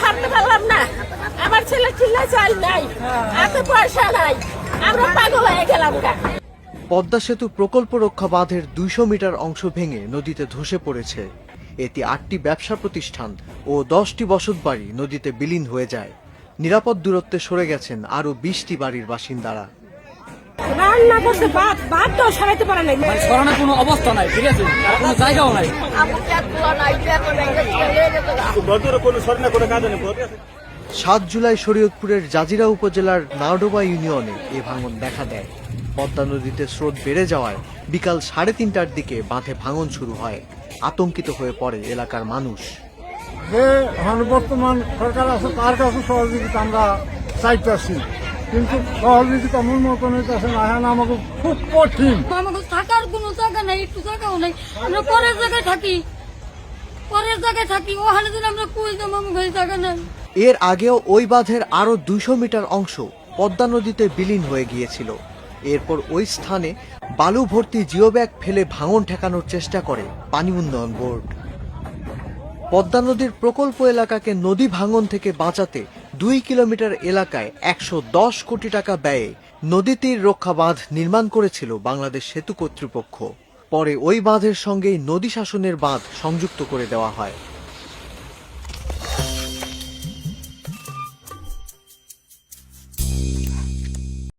হাঁটতে পারলাম না, আমার ছেলে চিল্লা চাল নাই, এত পয়সা নাই, আমরা পাগল হয়ে গেলাম। পদ্মা সেতু প্রকল্প রক্ষা বাঁধের ২০০ মিটার অংশ ভেঙে নদীতে ধসে পড়েছে। এতে ৮টি ব্যবসা প্রতিষ্ঠান ও ১০টি বসতবাড়ি নদীতে বিলীন হয়ে যায়। নিরাপদ দূরত্বে সরে গেছেন আরো ২০টি বাড়ির বাসিন্দারা। রান্না করতে বাদ তো সরাইতে পারে নাই, সরানোর কোনো অবস্থা নাই, ঠিক আছে, কোনো জায়গাও নাই। – ৭ জুলাই শরীয়তপুরের জাজিরা উপজেলার নাওডোবা ইউনিয়নে এ ভাঙন দেখা দেয়। পদ্মা নদীতে স্রোত বেড়ে যাওয়ায় বিকাল ৩:৩০টার দিকে বাঁধে ভাঙন শুরু হয়। আতঙ্কিত হয়ে পড়ে এলাকার মানুষ। যে বর্তমান সরকার আছে তার কাছে সহযোগিতা আমরা চাইতেছি, কিন্তু সহযোগিতা মূল মতন হইতেছে না। হ্যাঁ, আমাকে খুব কঠিন, আমাকে থাকার কোনো জায়গা নাই, একটু জায়গাও নাই। আমরা পরের জায়গায় থাকি, ওখানে যদি আমরা কই যাবো, আমাকে জায়গা নাই। এর আগেও ওই বাঁধের আরো ২০০ মিটার অংশ পদ্মা নদীতে বিলীন হয়ে গিয়েছিল। এরপর ওই স্থানে বালু ভর্তি জিওব্যাগ ফেলে ভাঙন ঠেকানোর চেষ্টা করে পানি উন্নয়ন বোর্ড। পদ্মা নদীর প্রকল্প এলাকাকে নদী ভাঙন থেকে বাঁচাতে ২ কিলোমিটার এলাকায় ১১০ কোটি টাকা ব্যয়ে নদী তীর রক্ষা বাঁধ নির্মাণ করেছিল বাংলাদেশ সেতু কর্তৃপক্ষ। পরে ওই বাঁধের সঙ্গেই নদী শাসনের বাঁধ সংযুক্ত করে দেওয়া হয়।